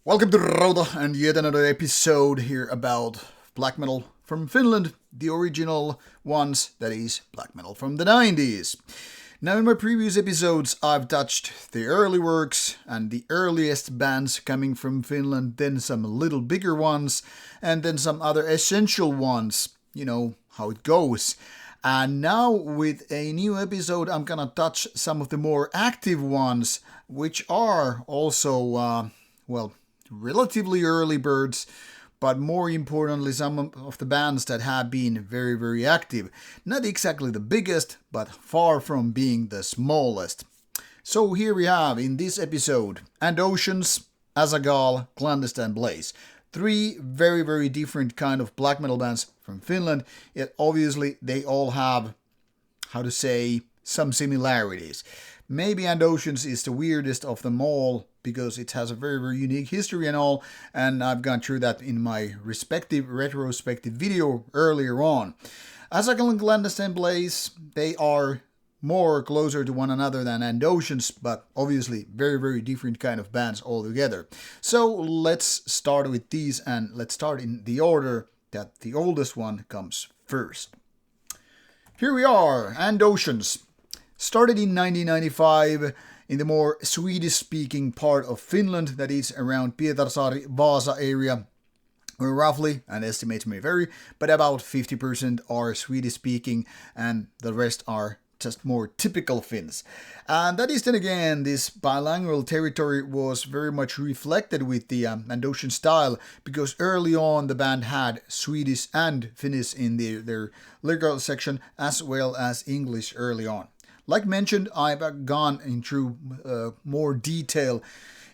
Welcome to Rauta and yet another episode here about black metal from Finland, the original ones, that is, black metal from the 90s. Now in my previous episodes I've touched the early works and the earliest bands coming from Finland, then some little bigger ones, and then some other essential ones, you know how it goes. And now with a new episode I'm gonna touch some of the more active ones, which are also, relatively early birds, but more importantly, some of the bands that have been very, very active. Not exactly the biggest, but far from being the smallest. So here we have in this episode, And Oceans, Azaghal, Clandestine Blaze. Three very, very different kind of black metal bands from Finland, yet obviously they all have, some similarities. Maybe And Oceans is the weirdest of them all because it has a very, very unique history and all, and I've gone through that in my respective retrospective video earlier on. Azaghal and Clandestine Blaze, they are more closer to one another than And Oceans, but obviously very, very different kind of bands altogether. So let's start with these, and let's start in the order that the oldest one comes first. Here we are, And Oceans. Started in 1995 in the more Swedish-speaking part of Finland, that is around Pietarsaari, Vaasa area, where roughly, and estimates may vary, but about 50% are Swedish-speaking and the rest are just more typical Finns. And that is then again, this bilingual territory was very much reflected with the And Ocean style, because early on the band had Swedish and Finnish in their lyrical section, as well as English early on. Like mentioned, I've gone into more detail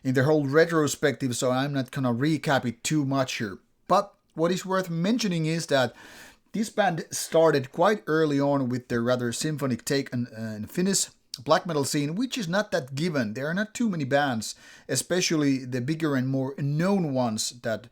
in the whole retrospective, so I'm not gonna recap it too much here. But what is worth mentioning is that this band started quite early on with their rather symphonic take on Finnish black metal scene, which is not that given. There are not too many bands, especially the bigger and more known ones that,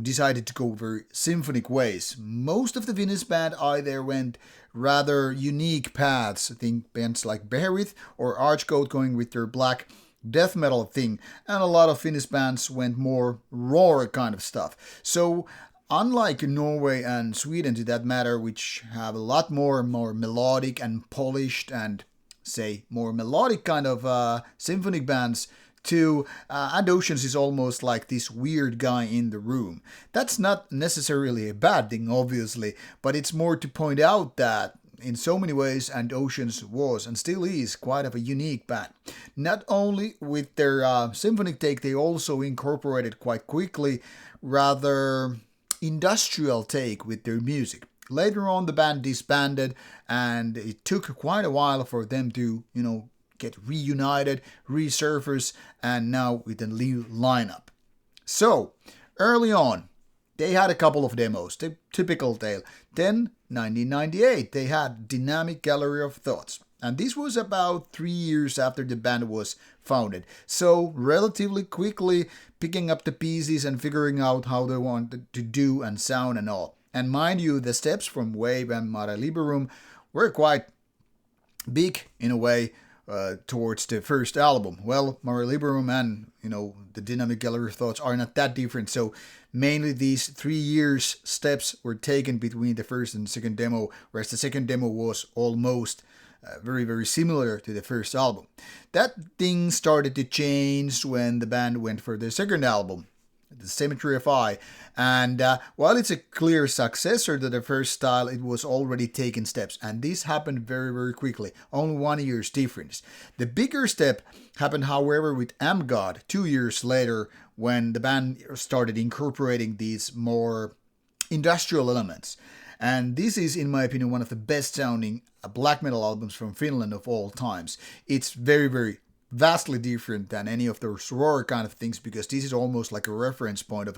decided to go very symphonic ways. Most of the Finnish band either went rather unique paths. I think bands like Behemoth or Archgoat going with their black death metal thing, and a lot of Finnish bands went more raw kind of stuff. So unlike Norway and Sweden, to that matter, which have a lot more melodic and polished and more melodic kind of symphonic bands, to And Oceans is almost like this weird guy in the room. That's not necessarily a bad thing, obviously, but it's more to point out that in so many ways And Oceans was and still is quite of a unique band. Not only with their symphonic take, they also incorporated quite quickly rather industrial take with their music. Later on the band disbanded, and it took quite a while for them to, get reunited, resurface, and now with a new lineup. So, early on, they had a couple of demos, the typical tale. Then, 1998, they had Dynamic Gallery of Thoughts. And this was about 3 years after the band was founded. So, relatively quickly picking up the pieces and figuring out how they wanted to do and sound and all. And mind you, the steps from Wave and Mare Liberum were quite big in a way towards the first album. Well, Mare Liberum and, the Dynamic Gallery of Thoughts are not that different. So mainly these 3 years steps were taken between the first and second demo, whereas the second demo was almost very, very similar to the first album. That thing started to change when the band went for their second album, The Cemetery of I, and while it's a clear successor to the first style, it was already taken steps, and this happened very, very quickly, only 1 year's difference. The bigger step happened, however, with Amgod 2 years later, when the band started incorporating these more industrial elements. And this is, in my opinion, one of the best sounding black metal albums from Finland of all times. It's very, very vastly different than any of those raw kind of things, because this is almost like a reference point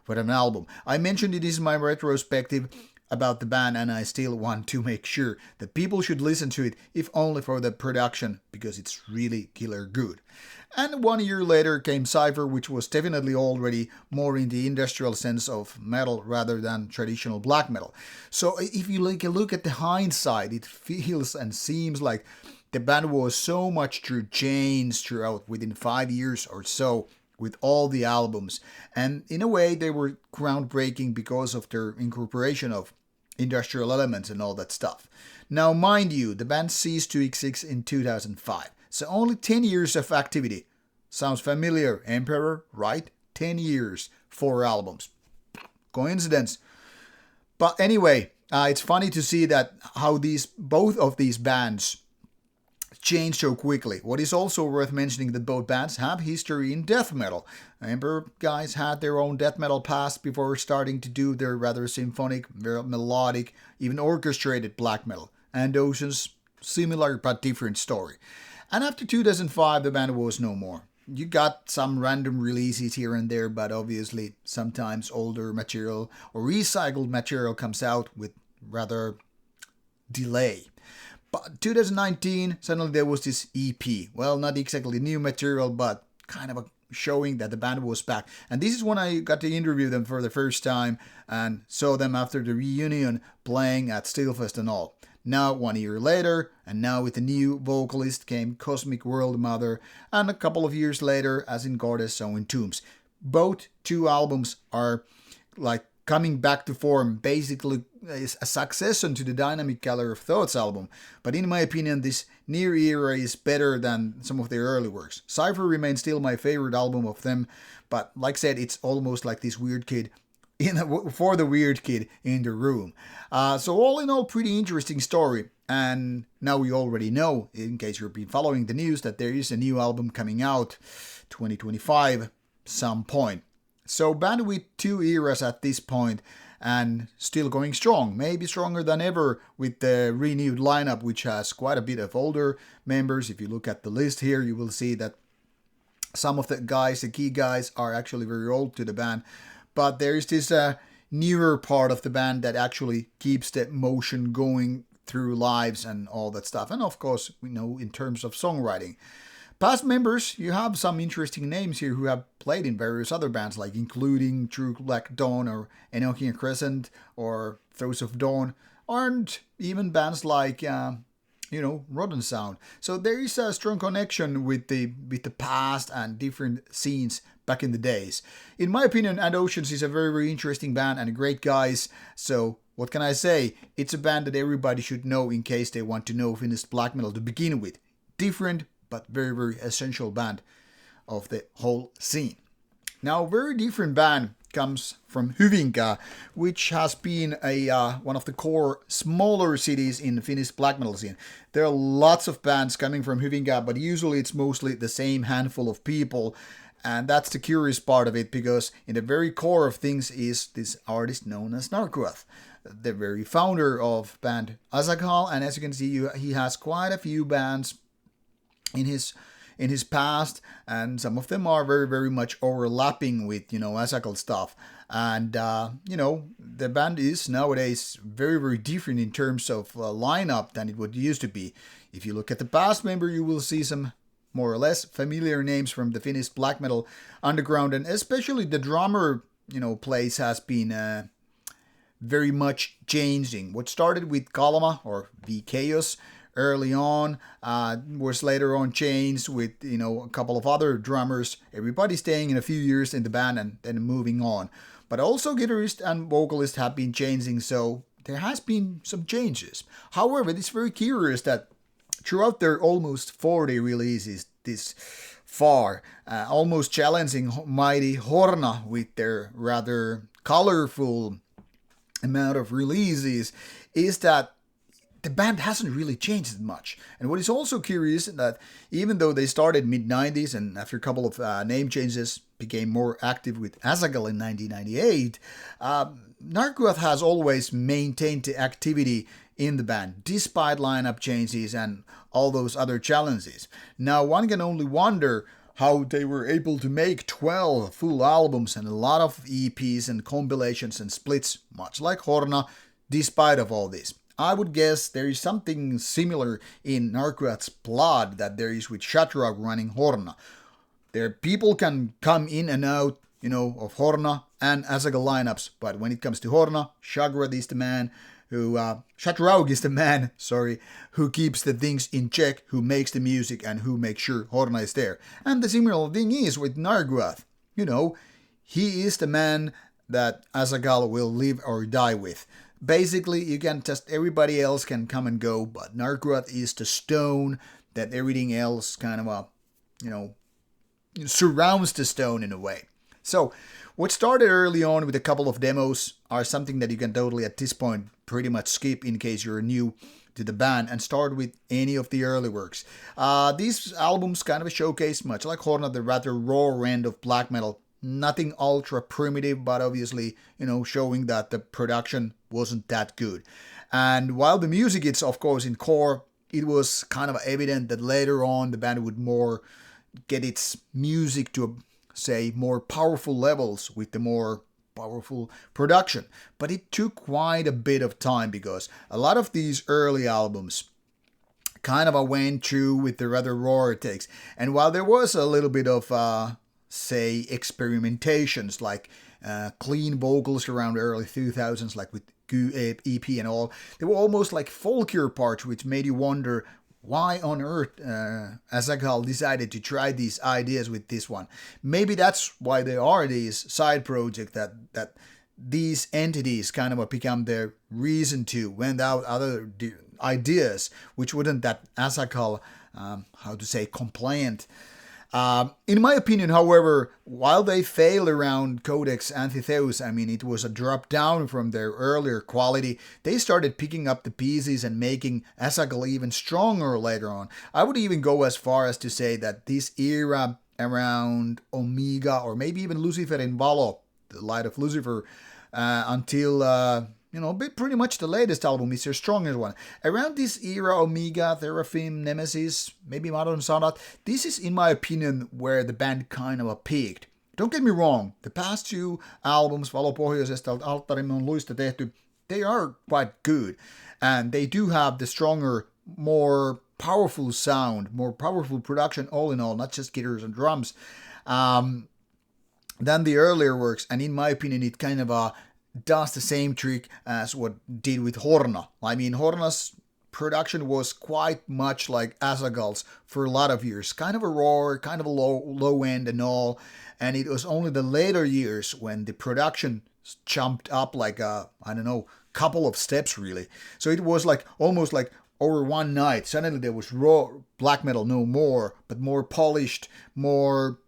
for an album. I mentioned it in my retrospective about the band, and I still want to make sure that people should listen to it, if only for the production, because it's really killer good. And 1 year later came Cypher, which was definitely already more in the industrial sense of metal rather than traditional black metal. So if you look at the hindsight, it feels and seems like the band was so much to change throughout within 5 years or so, with all the albums. And in a way, they were groundbreaking because of their incorporation of industrial elements and all that stuff. Now, mind you, the band ceased to exist in 2005, so only 10 years of activity. Sounds familiar, Emperor, right? 10 years, 4 albums. Coincidence? But anyway, it's funny to see that how both of these bands changed so quickly. What is also worth mentioning that both bands have history in death metal. Emperor guys had their own death metal past before starting to do their rather symphonic, very melodic, even orchestrated black metal. And Ocean's similar but different story. And after 2005, the band was no more. You got some random releases here and there, but obviously sometimes older material or recycled material comes out with rather delay. But 2019, suddenly there was this EP. Well, not exactly new material, but kind of showing that the band was back. And this is when I got to interview them for the first time and saw them after the reunion playing at Steelfest and all. Now, 1 year later, and now with the new vocalist came Cosmic World Mother, and a couple of years later, as in Goddess, so in Tombs. Both 2 albums are like coming back to form, basically is a successor to the Dynamic Gallery of Thoughts album. But in my opinion, this near era is better than some of their early works. Cypher remains still my favorite album of them, but like I said, it's almost like this weird kid for the weird kid in the room. So all in all, pretty interesting story. And now we already know, in case you've been following the news, that there is a new album coming out 2025 some point. So band with 2 eras at this point and still going strong, maybe stronger than ever with the renewed lineup, which has quite a bit of older members. If you look at the list here, you will see that some of the guys, the key guys, are actually very old to the band. But there is this newer part of the band that actually keeps the motion going through lives and all that stuff. And of course, we know in terms of songwriting. Past members, you have some interesting names here who have played in various other bands, like including True Black Dawn or Enochian Crescent or Throes of Dawn, and even bands like Rotten Sound. So there is a strong connection with the past and different scenes back in the days. In my opinion, And Oceans is a very, very interesting band and great guys. So what can I say? It's a band that everybody should know in case they want to know Finnish black metal to begin with. Different, but very, very essential band of the whole scene. Now, very different band comes from Hyvinkää, which has been one of the core smaller cities in the Finnish black metal scene. There are lots of bands coming from Hyvinkää, but usually it's mostly the same handful of people. And that's the curious part of it, because in the very core of things is this artist known as Narkuath, the very founder of band Azaghal. And as you can see, he has quite a few bands in his past, and some of them are very, very much overlapping with, Azaghal stuff. And, the band is nowadays very, very different in terms of lineup than it would used to be. If you look at the past member, you will see some more or less familiar names from the Finnish black metal underground, and especially the drummer, place has been very much changing. What started with Kalma or V Chaos early on was later on changed with a couple of other drummers, everybody staying in a few years in the band and then moving on. But also guitarist and vocalist have been changing, so there has been some changes. However, it's very curious that throughout their almost 40 releases this far, almost challenging mighty Horna with their rather colorful amount of releases, is that the band hasn't really changed much. And what is also curious is that even though they started mid-90s and after a couple of name changes became more active with Azaghal in 1998, Narkuath has always maintained the activity in the band, despite lineup changes and all those other challenges. Now, one can only wonder how they were able to make 12 full albums and a lot of EPs and compilations and splits, much like Horna, despite of all this. I would guess there is something similar in Narkuath's blood that there is with Shatrag running Horna. Their people can come in and out, of Horna and Azaghal lineups, but when it comes to Horna, Shatraug is the man who keeps the things in check, who makes the music and who makes sure Horna is there. And the similar thing is with Narkuath. he is the man that Azaghal will live or die with. Basically, you can just, everybody else can come and go, but Nargruath is the stone that everything else kind of, surrounds the stone in a way. So, what started early on with a couple of demos are something that you can totally at this point pretty much skip in case you're new to the band and start with any of the early works. These albums kind of showcase, much like Horna, the rather raw end of black metal. Nothing ultra primitive, but obviously, showing that the production wasn't that good. And while the music is, of course, in core, it was kind of evident that later on the band would more get its music to, say, more powerful levels with the more powerful production. But it took quite a bit of time because a lot of these early albums kind of went through with the rather raw takes. And while there was a little bit of say experimentations like clean vocals around the early 2000s, like with Goo EP and all, they were almost like folkier parts, which made you wonder why on earth Azaghal decided to try these ideas with this one. Maybe that's why there are these side projects that these entities kind of become their reason to went out other ideas which wouldn't that Azaghal compliant. In my opinion, however, while they failed around Codex Antitheus, it was a drop down from their earlier quality, they started picking up the pieces and making Azaghal even stronger later on. I would even go as far as to say that this era around Omega, or maybe even Lucifer in Valo, the Light of Lucifer, until pretty much the latest album is their strongest one. Around this era, Omega, Teraphim, Nemesis, maybe Modern Sonat, this is, in my opinion, where the band kind of peaked. Don't get me wrong, the past two albums, Valo Pohjoisesta, Alttarin on Luista tehty, they are quite good. And they do have the stronger, more powerful sound, more powerful production, all in all, not just guitars and drums, than the earlier works. And in my opinion, it kind of does the same trick as what did with Horna. Horna's production was quite much like Azaghal's for a lot of years. Kind of a raw, kind of a low end and all. And it was only the later years when the production jumped up like couple of steps really. So it was like almost like over one night, suddenly there was raw black metal no more, but more polished, more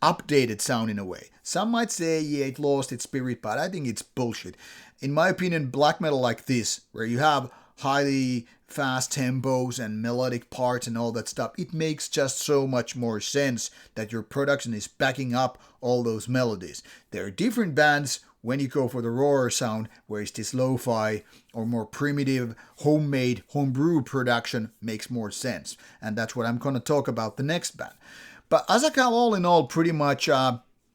updated sound in a way. Some might say, yeah, it lost its spirit, but I think it's bullshit. In my opinion, black metal like this, where you have highly fast tempos and melodic parts and all that stuff, it makes just so much more sense that your production is backing up all those melodies. There are different bands when you go for the rawer sound, whereas this lo-fi or more primitive, homemade, homebrew production makes more sense. And that's what I'm going to talk about the next band. But Azaghal, all in all, pretty much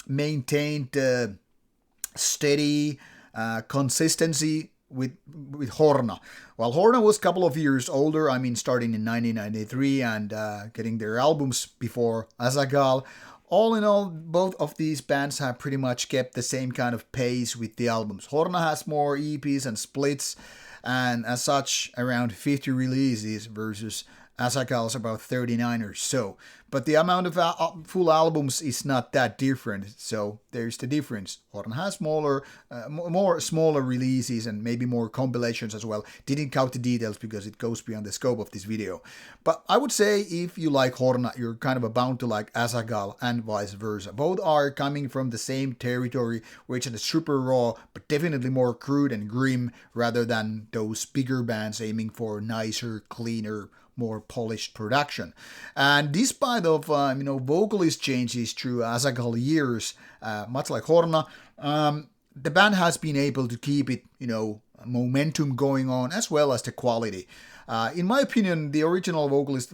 maintained steady consistency with Horna. While Horna was a couple of years older, starting in 1993 and getting their albums before Azaghal, all in all, both of these bands have pretty much kept the same kind of pace with the albums. Horna has more EPs and splits, and as such, around 50 releases versus Azaghal's about 39 or so. But the amount of full albums is not that different, so there's the difference. Horn has more smaller releases and maybe more compilations as well. Didn't count the details because it goes beyond the scope of this video. But I would say if you like Horn, you're kind of bound to like Azaghal and vice versa. Both are coming from the same territory, which is super raw, but definitely more crude and grim rather than those bigger bands aiming for nicer, cleaner, more polished production. And despite of vocalist changes through Azaghal years, much like Horna, the band has been able to keep it momentum going on as well as the quality. In my opinion, the original vocalist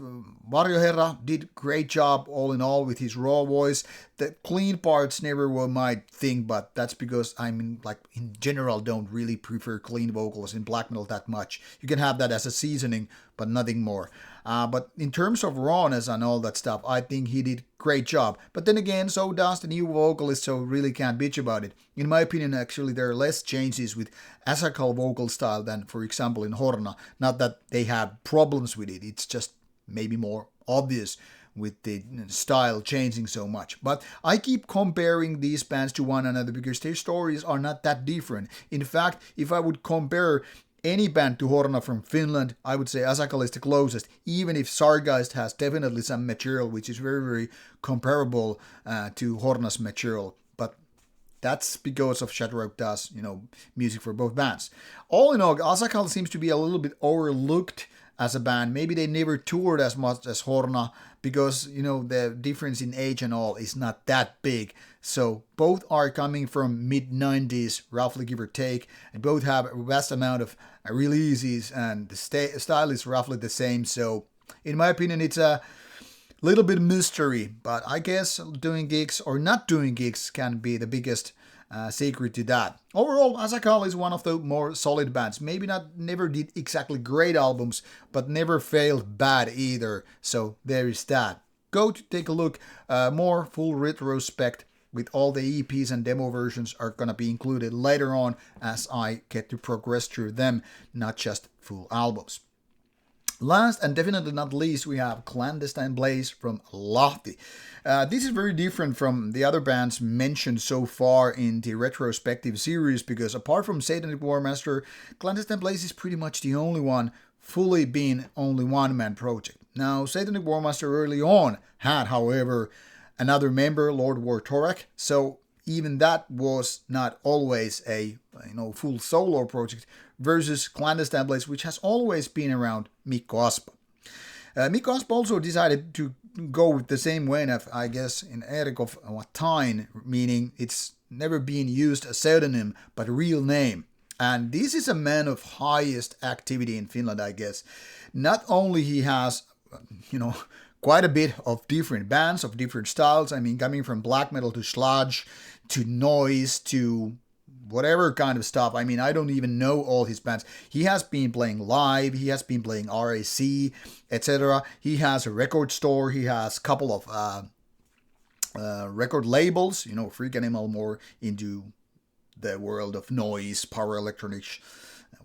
Varjoherra did great job all in all with his raw voice. The clean parts never were my thing, but that's because in general don't really prefer clean vocals in black metal that much. You can have that as a seasoning, but nothing more. But in terms of rawness and all that stuff, I think he did great job. But then again, so does the new vocalist, so really can't bitch about it. In my opinion, actually, there are less changes with Azaghal vocal style than, for example, in Horna. Not that they have problems with it, it's just maybe more obvious with the style changing so much. But I keep comparing these bands to one another because their stories are not that different. In fact, if I would compare any band to Horna from Finland, I would say Azaghal is the closest, even if Sargeist has definitely some material which is very, very comparable to Horna's material. But that's because of Rauta's, music for both bands. All in all, Azaghal seems to be a little bit overlooked as a band. Maybe they never toured as much as Horna because, the difference in age and all is not that big. So both are coming from mid-90s, roughly give or take, and both have a vast amount of releases, and the style is roughly the same. So in my opinion, it's a little bit mystery, but I guess doing gigs or not doing gigs can be the biggest secret to that. Overall, Azaghal is one of the more solid bands. Maybe never did exactly great albums, but never failed bad either. So there is that. Go to take a look. More full retrospect with all the EPs and demo versions are gonna be included later on as I get to progress through them, not just full albums. Last and definitely not least, we have Clandestine Blaze from Lahti. This is very different from the other bands mentioned so far in the retrospective series because apart from Satanic Warmaster, Clandestine Blaze is pretty much the only one fully being only one-man project. Now, Satanic Warmaster early on had, however, another member, Lord War Torak, so even that was not always a full solo project versus Clandestine Blaze, which has always been around Mikko Aspa. Mikko Aspa also decided to go with the same way of, I guess, in Erik of Tain, meaning it's never been used a pseudonym but a real name. And this is a man of highest activity in Finland, I guess. Not only he has, quite a bit of different bands of different styles. I mean, coming from black metal to sludge to noise to whatever kind of stuff. I mean, I don't even know all his bands. He has been playing live. He has been playing RAC, etc. He has a record store. He has a couple of record labels. Freak Animal more into the world of noise, power electronics,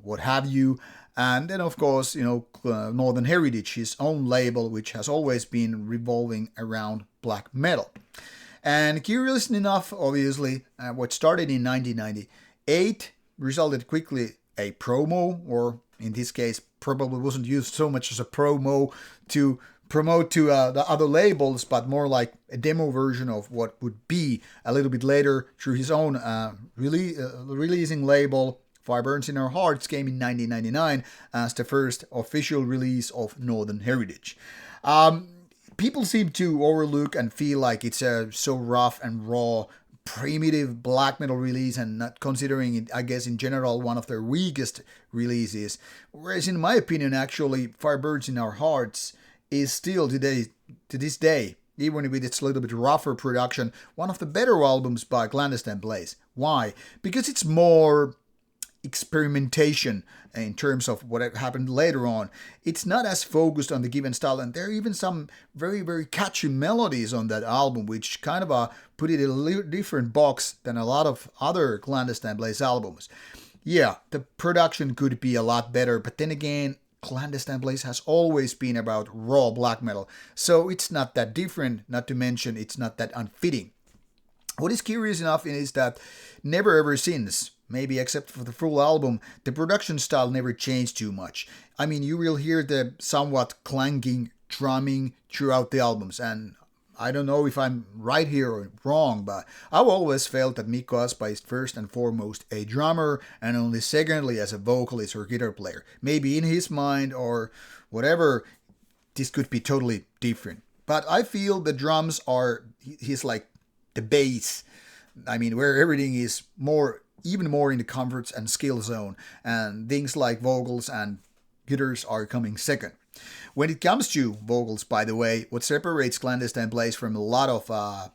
what have you. And then, of course, Northern Heritage, his own label, which has always been revolving around black metal. And curiously enough, obviously, what started in 1998 resulted quickly a promo, or in this case, probably wasn't used so much as a promo to promote to the other labels, but more like a demo version of what would be a little bit later through his own releasing label. Fire Burns in Our Hearts came in 1999 as the first official release of Northern Heritage. People seem to overlook and feel like it's a so rough and raw, primitive black metal release and not considering it, I guess, in general, one of their weakest releases. Whereas in my opinion, actually, Fire Burns in Our Hearts is still to this day, even with its little bit rougher production, one of the better albums by Clandestine Blaze. Why? Because it's more experimentation in terms of what happened later on. It's not as focused on the given style, and there are even some very, very catchy melodies on that album, which kind of put it in a different box than a lot of other Clandestine Blaze albums. Yeah, the production could be a lot better, but then again, Clandestine Blaze has always been about raw black metal, so it's not that different, not to mention it's not that unfitting. What is curious enough is that never ever since, maybe except for the full album, the production style never changed too much. I mean, you will hear the somewhat clanking drumming throughout the albums, and I don't know if I'm right here or wrong, but I've always felt that Mikko Aspa is first and foremost a drummer, and only secondly as a vocalist or guitar player. Maybe in his mind or whatever, this could be totally different. But I feel the drums are, he's like the bass. I mean, where everything is even more in the comforts and skill zone, and things like vocals and guitars are coming second. When it comes to vocals, by the way, what separates Clandestine Blaze from a lot of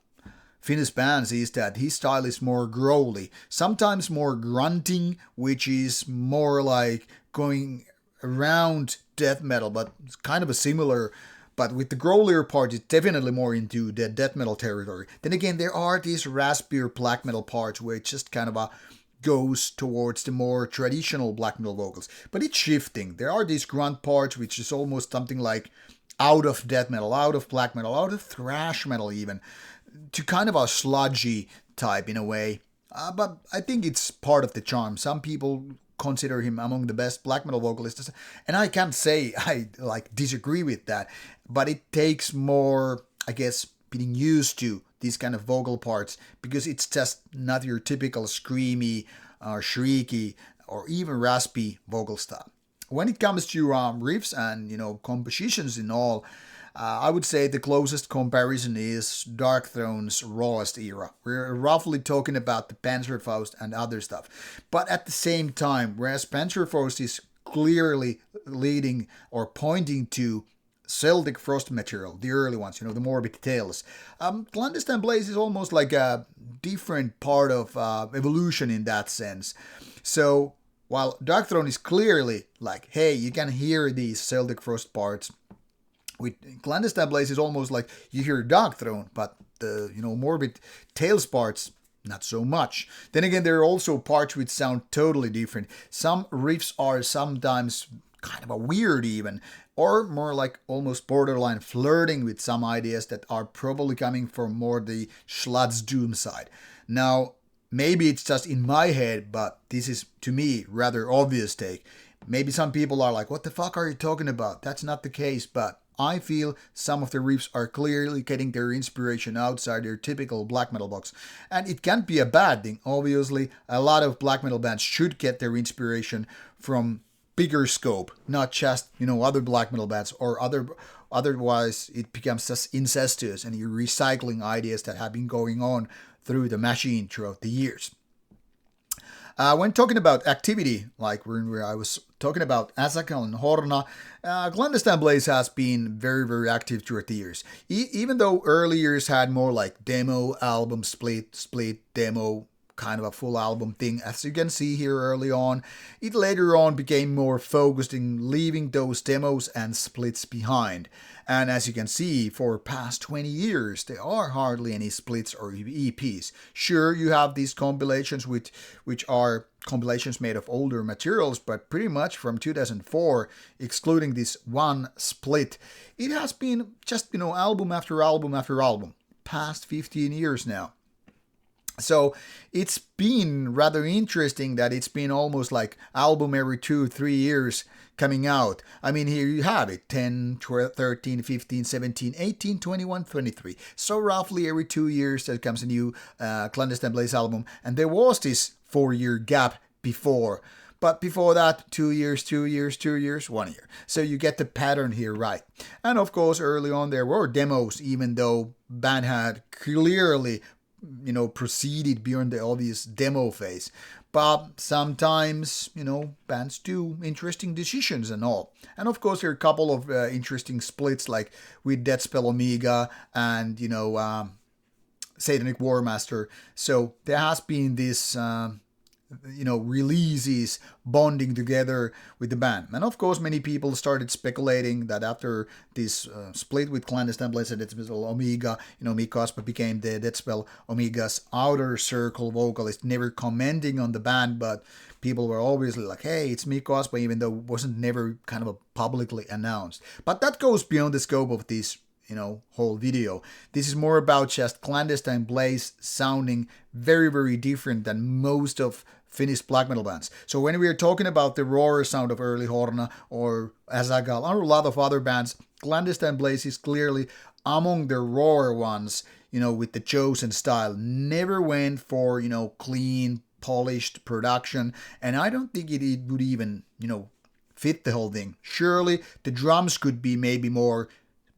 Finnish bands is that his style is more growly, sometimes more grunting, which is more like going around death metal, but it's kind of a similar. But with the growlier part, it's definitely more into the death metal territory. Then again, there are these raspier black metal parts where it just kind of goes towards the more traditional black metal vocals. But it's shifting. There are these grunt parts, which is almost something like out of death metal, out of black metal, out of thrash metal even, to kind of a sludgy type in a way. But I think it's part of the charm. Some people consider him among the best black metal vocalists, and I can't say I disagree with that. But it takes more, I guess, being used to these kind of vocal parts, because it's just not your typical screamy or shrieky or even raspy vocal style. When it comes to riffs and compositions and all, I would say the closest comparison is Darkthrone's rawest era. We're roughly talking about the Panzerfaust and other stuff. But at the same time, whereas Panzerfaust is clearly leading or pointing to Celtic Frost material, the early ones, the Morbid Tales. Clandestine Blaze is almost like a different part of evolution in that sense. So while Darkthrone is clearly like, hey, you can hear these Celtic Frost parts, with Clandestine Blaze is almost like you hear Darkthrone, but the Morbid Tales parts, not so much. Then again, there are also parts which sound totally different. Some riffs are sometimes kind of a weird even, or more like almost borderline flirting with some ideas that are probably coming from more the Schlaz Doom side. Now, maybe it's just in my head, but this is, to me, rather obvious take. Maybe some people are like, what the fuck are you talking about? That's not the case, but I feel some of the riffs are clearly getting their inspiration outside their typical black metal box. And it can't be a bad thing. Obviously, a lot of black metal bands should get their inspiration from bigger scope, not just, other black metal bands or otherwise it becomes just incestuous and you're recycling ideas that have been going on through the machine throughout the years. When talking about activity, like where I was talking about Azaghal and Horna, Clandestine Blaze has been very, very active throughout the years. Even though early years had more like demo, album, split, demo, kind of a full album thing, as you can see here early on, it later on became more focused in leaving those demos and splits behind. And as you can see, for past 20 years, there are hardly any splits or EPs. Sure, you have these compilations which are compilations made of older materials, but pretty much from 2004, excluding this one split, it has been just, album after album after album, past 15 years now. So it's been rather interesting that it's been almost like album every 2-3 years coming out. I mean, here you have it, 10, 12, 13, 15, 17, 18, 21, 23. So roughly every 2 years there comes a new Clandestine Blaze album. And there was this 4-year gap before. But before that, 2 years, 2 years, 2 years, 1 year. So you get the pattern here right. And of course, early on there were demos, even though band had clearly proceeded beyond the obvious demo phase. But sometimes, bands do interesting decisions and all. And of course, there are a couple of interesting splits, like with Deathspell Omega and, Satanic Warmaster. So there has been this releases bonding together with the band. And of course, many people started speculating that after this split with Clandestine Blaze and Deathspell Omega, Mikaspa became the Deathspell Omega's outer circle vocalist, never commenting on the band, but people were obviously like, hey, it's Mikaspa, even though it wasn't never kind of publicly announced. But that goes beyond the scope of this whole video. This is more about just Clandestine Blaze sounding very, very different than most of Finnish black metal bands. So when we are talking about the rawer sound of early Horna or Azaghal or a lot of other bands, Clandestine Blaze is clearly among the rawer ones, with the chosen style. Never went for, clean, polished production. And I don't think it would even, fit the whole thing. Surely the drums could be maybe more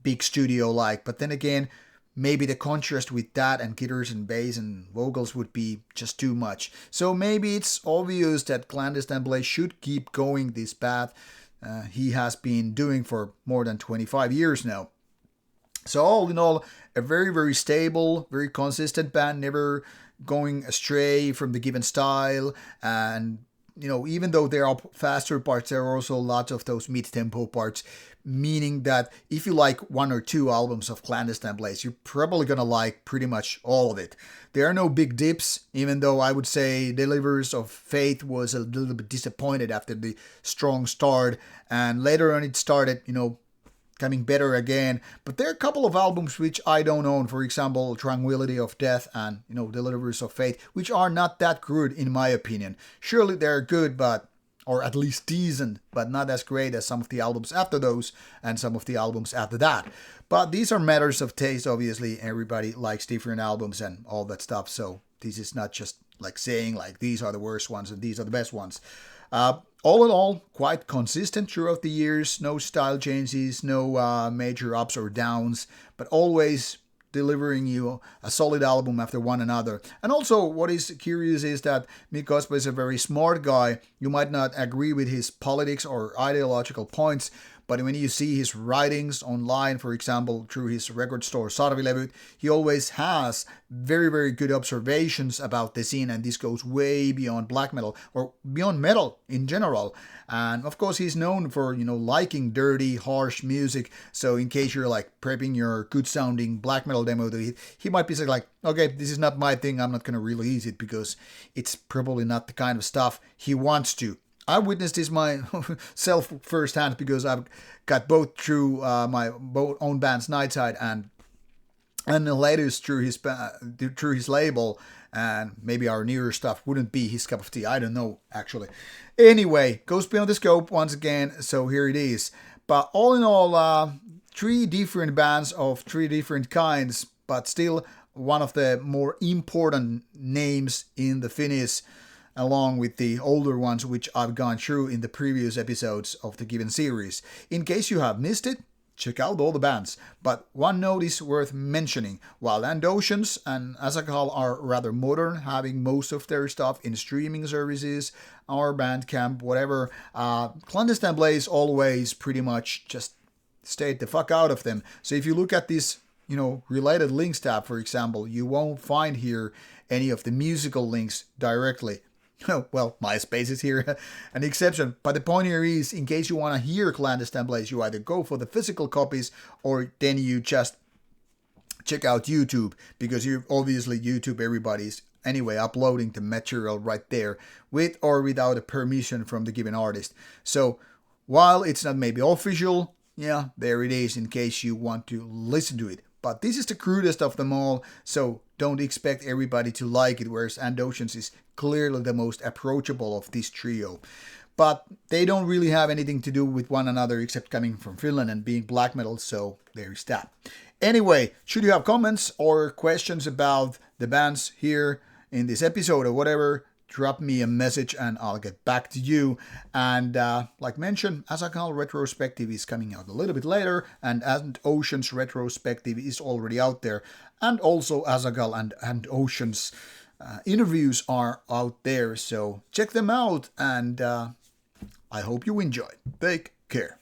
big studio like, but then again, maybe the contrast with that and guitars and bass and vocals would be just too much. So maybe it's obvious that Clandestine Blaze should keep going this path he has been doing for more than 25 years now. So all in all, a very, very stable, very consistent band, never going astray from the given style. And even though there are faster parts, there are also lots of those mid-tempo parts, meaning that if you like 1 or 2 albums of Clandestine Blaze, you're probably gonna like pretty much all of it. There are no big dips, even though I would say Delivers of Faith was a little bit disappointed after the strong start, and later on it started, coming better again. But there are a couple of albums which I don't own. For example, Tranquility of Death and, Deliverers of Faith, which are not that good in my opinion. Surely they're good, or at least decent, but not as great as some of the albums after those and some of the albums after that. But these are matters of taste, obviously. Everybody likes different albums and all that stuff. So this is not just like saying like these are the worst ones and these are the best ones. All in all, quite consistent throughout the years. No style changes, no major ups or downs, but always delivering you a solid album after one another. And also, what is curious is that Mick Cosper is a very smart guy. You might not agree with his politics or ideological points, but when you see his writings online, for example, through his record store Sarvilevyt, he always has very, very good observations about the scene, and this goes way beyond black metal, or beyond metal in general. And of course, he's known for, liking dirty, harsh music, so in case you're like prepping your good-sounding black metal demo, he might be saying like, okay, this is not my thing, I'm not going to release it, because it's probably not the kind of stuff he wants to. I witnessed this myself firsthand because I've got both through my own band's Nightside and the latest through his label, and maybe our newer stuff wouldn't be his cup of tea. I don't know actually. Anyway, goes beyond the scope once again. So here it is. But all in all, 3 different bands of 3 different kinds, but still one of the more important names in the Finnish, along with the older ones which I've gone through in the previous episodes of the given series. In case you have missed it, check out all the bands. But one note is worth mentioning. While Oceans and Azaghal are rather modern, having most of their stuff in streaming services, or Bandcamp, whatever, Clandestine Blaze always pretty much just stayed the fuck out of them. So if you look at this, related links tab, for example, you won't find here any of the musical links directly. Well, MySpace is here, an exception. But the point here is, in case you want to hear Clandestine Blaze, you either go for the physical copies or then you just check out YouTube, because YouTube, everybody's anyway uploading the material right there with or without a permission from the given artist. So while it's not maybe official, yeah, there it is in case you want to listen to it. But this is the crudest of them all, so don't expect everybody to like it, whereas Oceans is clearly the most approachable of this trio. But they don't really have anything to do with one another except coming from Finland and being black metal, so there's that. Anyway, should you have comments or questions about the bands here in this episode or whatever, drop me a message and I'll get back to you. And like mentioned, Azaghal retrospective is coming out a little bit later, and Oceans retrospective is already out there. And also Azaghal and Oceans interviews are out there, so check them out, and I hope you enjoy. Take care.